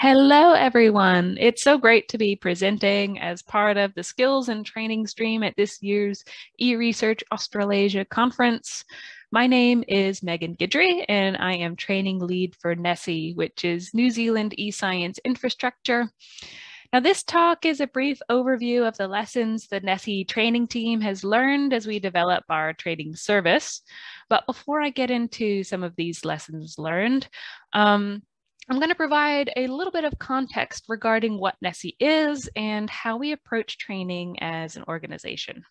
Hello, everyone. It's so great to be presenting as part of the Skills and Training stream at this year's eResearch Australasia conference. My name is Megan Guidry, and I am training lead for NeSI, which is New Zealand eScience infrastructure. Now, this talk is a brief overview of the lessons the NeSI training team has learned as we develop our training service. But before I get into some of these lessons learned, I'm going to provide a little bit of context regarding what NeSI is and how we approach training as an organization.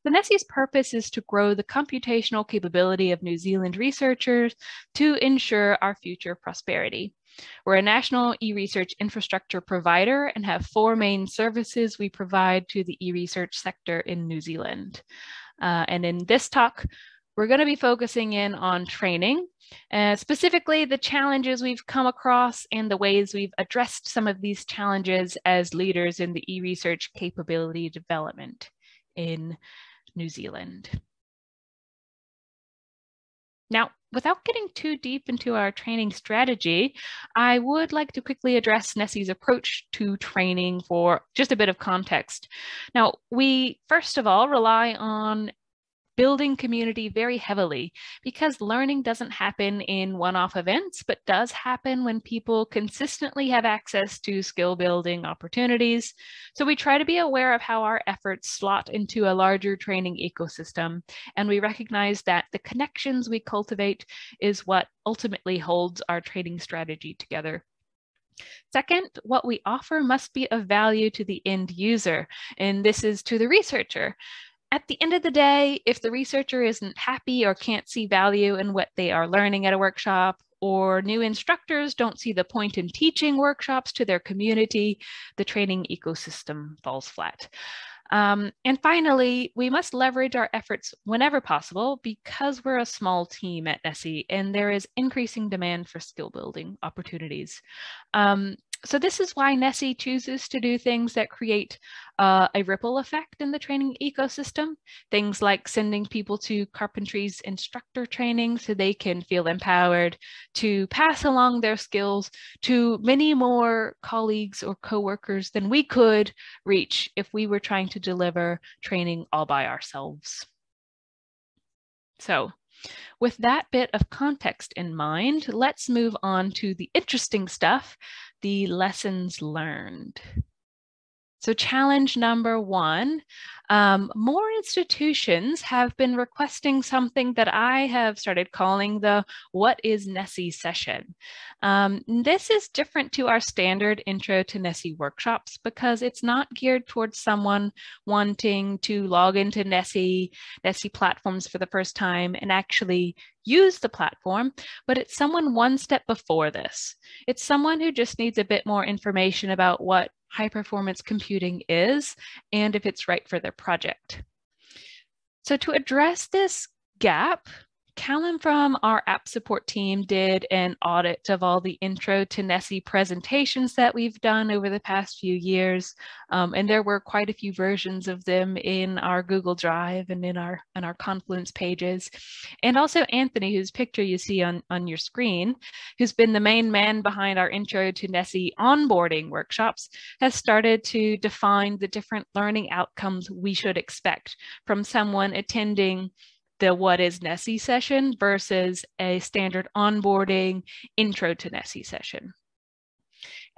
The NeSI's purpose is to grow the computational capability of New Zealand researchers to ensure our future prosperity. We're a national e-research infrastructure provider and have four main services we provide to the e-research sector in New Zealand. And in this talk, we're going to be focusing in on training, specifically the challenges we've come across and the ways we've addressed some of these challenges as leaders in the e-research capability development in New Zealand. Now, without getting too deep into our training strategy, I would like to quickly address NeSI's approach to training for just a bit of context. Now, we first of all rely on building community very heavily because learning doesn't happen in one-off events, but does happen when people consistently have access to skill building opportunities. So we try to be aware of how our efforts slot into a larger training ecosystem. And we recognize that the connections we cultivate is what ultimately holds our training strategy together. Second, what we offer must be of value to the end user, and this is to the researcher. At the end of the day, if the researcher isn't happy or can't see value in what they are learning at a workshop, or new instructors don't see the point in teaching workshops to their community, the training ecosystem falls flat. And finally, we must leverage our efforts whenever possible because we're a small team at NeSI and there is increasing demand for skill building opportunities. So this is why NeSI chooses to do things that create a ripple effect in the training ecosystem. Things like sending people to carpentry's instructor training so they can feel empowered to pass along their skills to many more colleagues or coworkers than we could reach if we were trying to deliver training all by ourselves. So, with that bit of context in mind, let's move on to the interesting stuff, the lessons learned. So challenge number one, more institutions have been requesting something that I have started calling the What is NeSI session. This is different to our standard intro to NeSI workshops because it's not geared towards someone wanting to log into NeSI platforms for the first time and actually use the platform, but it's someone one step before this. It's someone who just needs a bit more information about what high performance computing is and if it's right for their project. So to address this gap, Callum from our app support team did an audit of all the intro to NeSI presentations that we've done over the past few years. And there were quite a few versions of them in our Google Drive and in our Confluence pages. And also Anthony, whose picture you see on your screen, who's been the main man behind our intro to NeSI onboarding workshops, has started to define the different learning outcomes we should expect from someone attending the What is NeSI session versus a standard onboarding intro to NeSI session.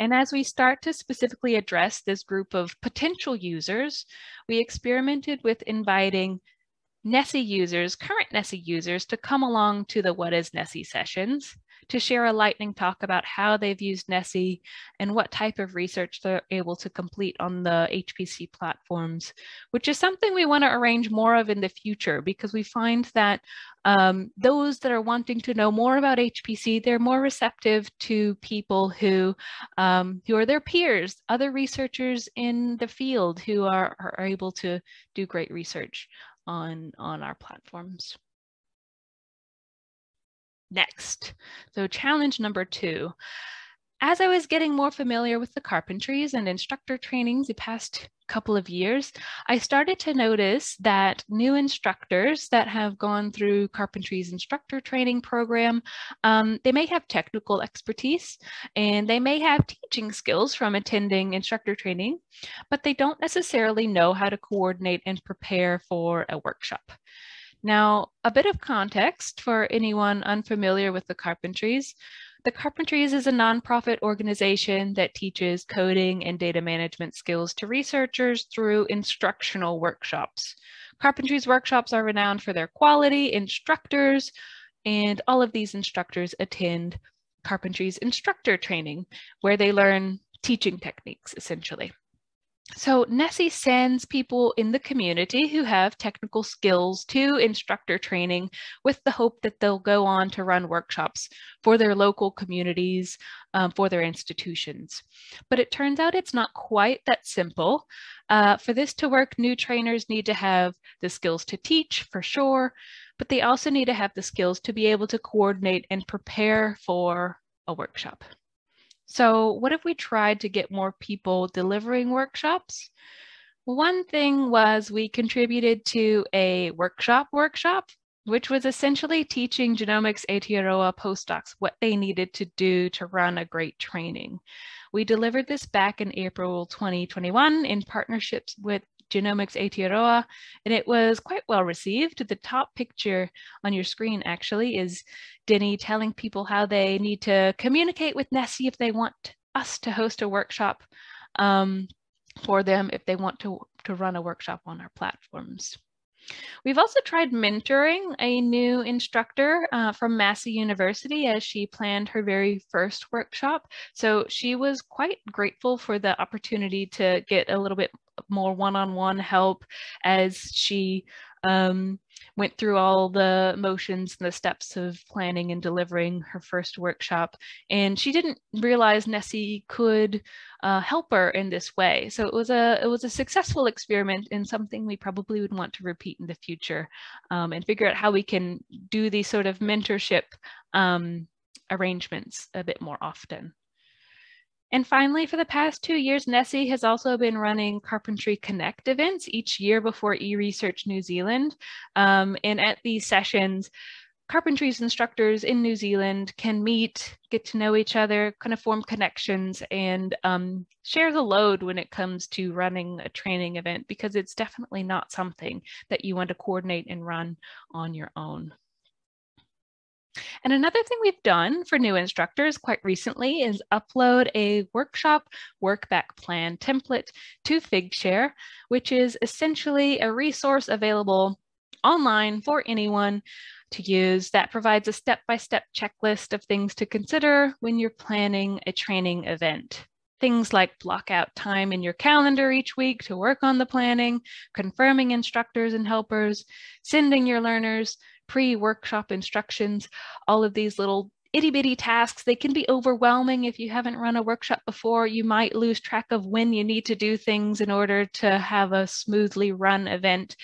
And as we start to specifically address this group of potential users, we experimented with inviting NeSI users, current NeSI users, to come along to the What is NeSI sessions to share a lightning talk about how they've used NeSI and what type of research they're able to complete on the HPC platforms, which is something we want to arrange more of in the future because we find that those that are wanting to know more about HPC, they're more receptive to people who are their peers, other researchers in the field who are able to do great research on our platforms. Next, so challenge number two. As I was getting more familiar with the carpentries and instructor trainings the past couple of years, I started to notice that new instructors that have gone through Carpentry's instructor training program, they may have technical expertise and they may have teaching skills from attending instructor training, but they don't necessarily know how to coordinate and prepare for a workshop. Now, a bit of context for anyone unfamiliar with the Carpentries. The Carpentries is a nonprofit organization that teaches coding and data management skills to researchers through instructional workshops. Carpentries workshops are renowned for their quality, instructors, and all of these instructors attend Carpentries instructor training, where they learn teaching techniques, essentially. So NeSI sends people in the community who have technical skills to instructor training with the hope that they'll go on to run workshops for their local communities, for their institutions. But it turns out it's not quite that simple. For this to work, new trainers need to have the skills to teach, for sure, but they also need to have the skills to be able to coordinate and prepare for a workshop. So what if we tried to get more people delivering workshops? One thing was we contributed to a workshop, which was essentially teaching Genomics Aotearoa postdocs what they needed to do to run a great training. We delivered this back in April 2021 in partnerships with Genomics Aotearoa, and it was quite well received. The top picture on your screen actually is Denny telling people how they need to communicate with NeSI if they want us to host a workshop for them, if they want to run a workshop on our platforms. We've also tried mentoring a new instructor from Massey University as she planned her very first workshop. So she was quite grateful for the opportunity to get a little bit more one-on-one help as she went through all the motions and the steps of planning and delivering her first workshop. And she didn't realize NeSI could help her in this way. So it was a successful experiment and something we probably would want to repeat in the future and figure out how we can do these sort of mentorship arrangements a bit more often. And finally, for the past 2 years, NeSI has also been running Carpentry Connect events each year before eResearch New Zealand. And at these sessions, Carpentry's instructors in New Zealand can meet, get to know each other, kind of form connections, and share the load when it comes to running a training event, because it's definitely not something that you want to coordinate and run on your own. And another thing we've done for new instructors quite recently is upload a workshop work-back plan template to Figshare, which is essentially a resource available online for anyone to use that provides a step-by-step checklist of things to consider when you're planning a training event. Things like block out time in your calendar each week to work on the planning, confirming instructors and helpers, sending your learners pre-workshop instructions, all of these little itty-bitty tasks. They can be overwhelming if you haven't run a workshop before. You might lose track of when you need to do things in order to have a smoothly run event.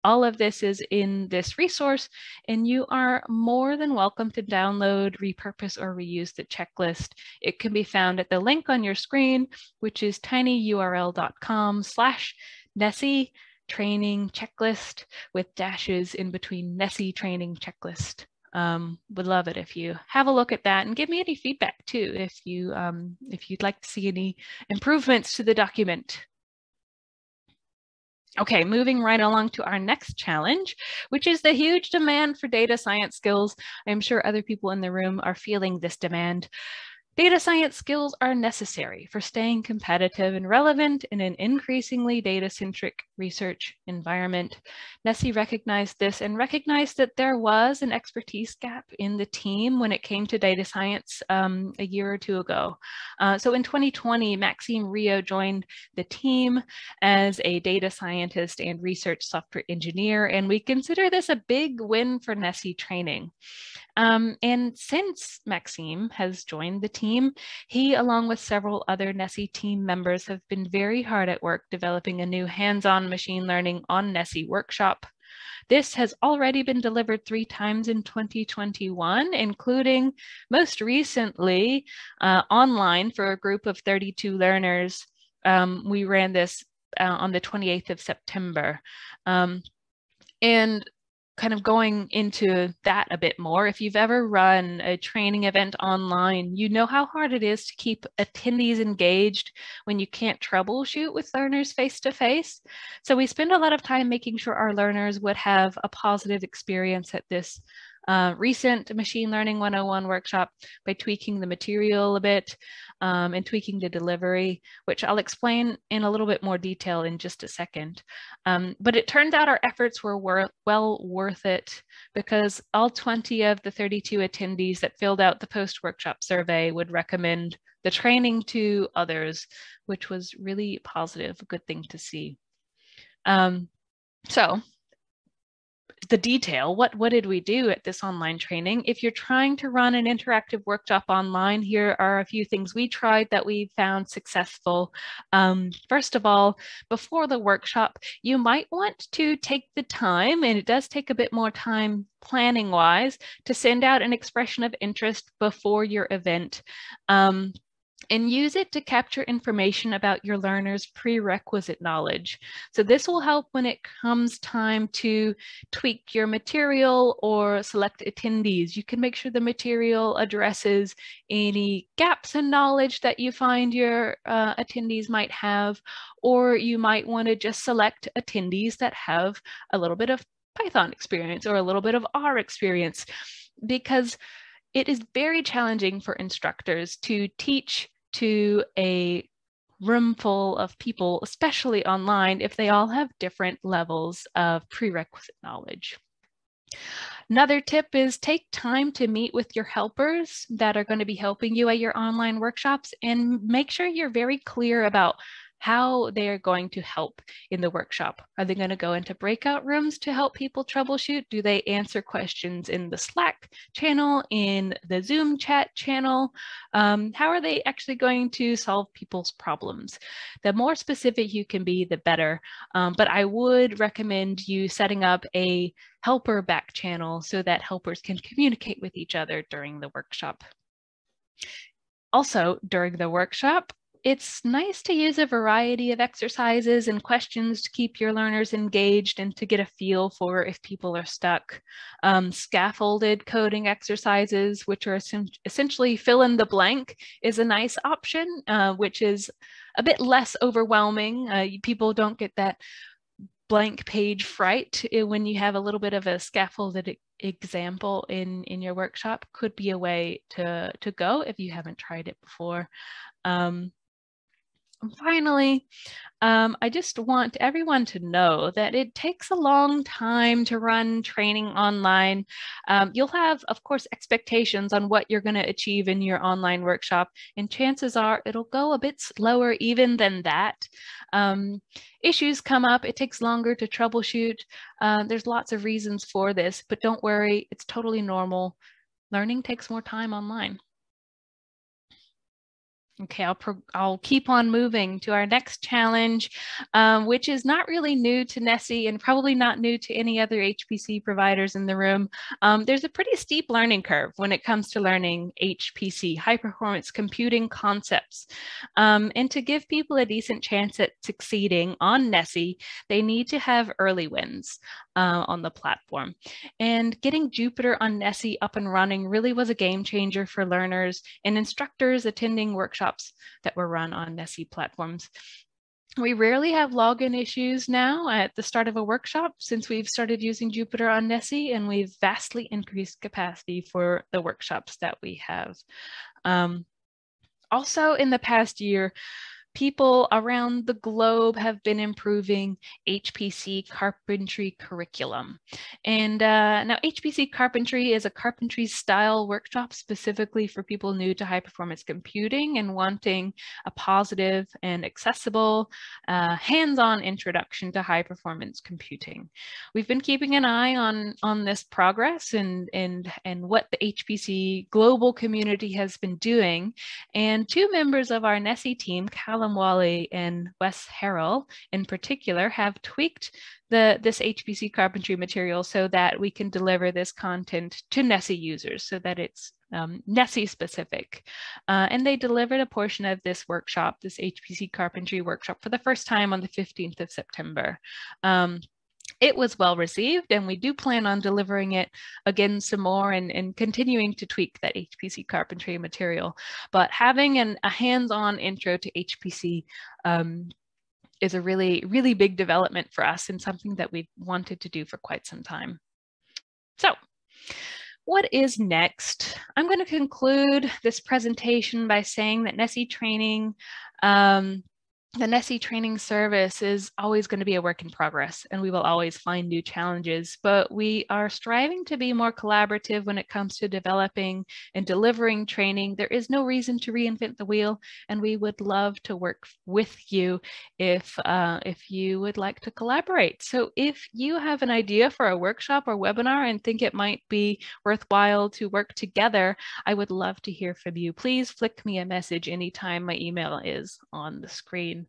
All of this is in this resource, and you are more than welcome to download, repurpose, or reuse the checklist. It can be found at the link on your screen, which is tinyurl.com/NeSI Training Checklist with dashes in between NeSI Training Checklist. Would love it if you have a look at that and give me any feedback too if you'd like to see any improvements to the document. Okay, moving right along to our next challenge, which is the huge demand for data science skills. I'm sure other people in the room are feeling this demand. Data science skills are necessary for staying competitive and relevant in an increasingly data-centric research environment. NeSI recognized this and recognized that there was an expertise gap in the team when it came to data science a year or two ago. So in 2020, Maxime Rio joined the team as a data scientist and research software engineer, and we consider this a big win for NeSI Training. And since Maxime has joined the team, he, along with several other NeSI team members, have been very hard at work developing a new hands-on machine learning on NeSI workshop. This has already been delivered 3 times in 2021, including most recently online for a group of 32 learners. We ran this on the 28th of September. And kind of going into that a bit more, if you've ever run a training event online, you know how hard it is to keep attendees engaged when you can't troubleshoot with learners face to face. So we spend a lot of time making sure our learners would have a positive experience at this recent Machine Learning 101 workshop by tweaking the material a bit and tweaking the delivery, which I'll explain in a little bit more detail in just a second. But it turns out our efforts were well worth it, because all 20 of the 32 attendees that filled out the post-workshop survey would recommend the training to others, which was really positive, a good thing to see. So the detail, what did we do at this online training? If you're trying to run an interactive workshop online, here are a few things we tried that we found successful. First of all, before the workshop, you might want to take the time, and it does take a bit more time planning wise, to send out an expression of interest before your event. And use it to capture information about your learners' prerequisite knowledge. So this will help when it comes time to tweak your material or select attendees. You can make sure the material addresses any gaps in knowledge that you find your attendees might have, or you might want to just select attendees that have a little bit of Python experience or a little bit of R experience, because it is very challenging for instructors to teach to a room full of people, especially online, if they all have different levels of prerequisite knowledge. Another tip is take time to meet with your helpers that are going to be helping you at your online workshops, and make sure you're very clear about how they are going to help in the workshop. Are they going to go into breakout rooms to help people troubleshoot? Do they answer questions in the Slack channel, in the Zoom chat channel? How are they actually going to solve people's problems? The more specific you can be, the better. But I would recommend you setting up a helper back channel so that helpers can communicate with each other during the workshop. Also, during the workshop, it's nice to use a variety of exercises and questions to keep your learners engaged and to get a feel for if people are stuck. Scaffolded coding exercises, which are essentially fill in the blank, is a nice option, which is a bit less overwhelming. People don't get that blank page fright when you have a little bit of a scaffolded example in your workshop. Could be a way to go if you haven't tried it before. Finally, I just want everyone to know that it takes a long time to run training online. You'll have, of course, expectations on what you're going to achieve in your online workshop, and chances are it'll go a bit slower even than that. Issues come up, it takes longer to troubleshoot. There's lots of reasons for this, but don't worry, it's totally normal. Learning takes more time online. Okay, I'll keep on moving to our next challenge, which is not really new to NeSI and probably not new to any other HPC providers in the room. There's a pretty steep learning curve when it comes to learning HPC, high performance computing concepts. And to give people a decent chance at succeeding on NeSI, they need to have early wins on the platform. And getting Jupyter on NeSI up and running really was a game changer for learners and instructors attending workshops that were run on NeSI platforms. We rarely have login issues now at the start of a workshop since we've started using Jupyter on NeSI, and we've vastly increased capacity for the workshops that we have. Also, in the past year, people around the globe have been improving HPC carpentry curriculum. And now HPC carpentry is a carpentry style workshop specifically for people new to high performance computing and wanting a positive and accessible hands-on introduction to high performance computing. We've been keeping an eye on this progress and what the HPC global community has been doing. And two members of our NeSI team, Wally and Wes Harrell in particular, have tweaked this HPC carpentry material so that we can deliver this content to NeSI users so that it's NeSI specific. And they delivered a portion of this workshop, this HPC carpentry workshop, for the first time on the 15th of September. It was well received, and we do plan on delivering it again some more and continuing to tweak that HPC carpentry material. But having a hands-on intro to HPC is a really, really big development for us and something that we've wanted to do for quite some time. So, what is next? I'm going to conclude this presentation by saying that NeSI Training, the NeSI Training service is always going to be a work in progress, and we will always find new challenges, but we are striving to be more collaborative when it comes to developing and delivering training. There is no reason to reinvent the wheel, and we would love to work with you if you would like to collaborate. So if you have an idea for a workshop or webinar and think it might be worthwhile to work together, I would love to hear from you. Please flick me a message anytime. My email is on the screen.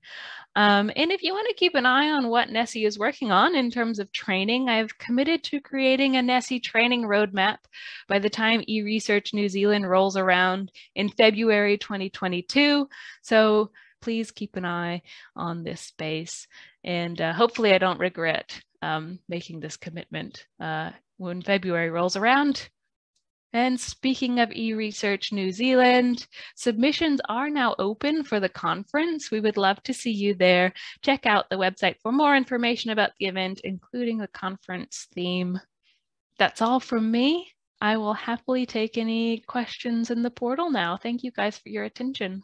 And if you want to keep an eye on what NeSI is working on in terms of training, I've committed to creating a NeSI training roadmap by the time eResearch New Zealand rolls around in February 2022. So please keep an eye on this space, and hopefully I don't regret making this commitment when February rolls around. And speaking of eResearch New Zealand, submissions are now open for the conference. We would love to see you there. Check out the website for more information about the event, including the conference theme. That's all from me. I will happily take any questions in the portal now. Thank you guys for your attention.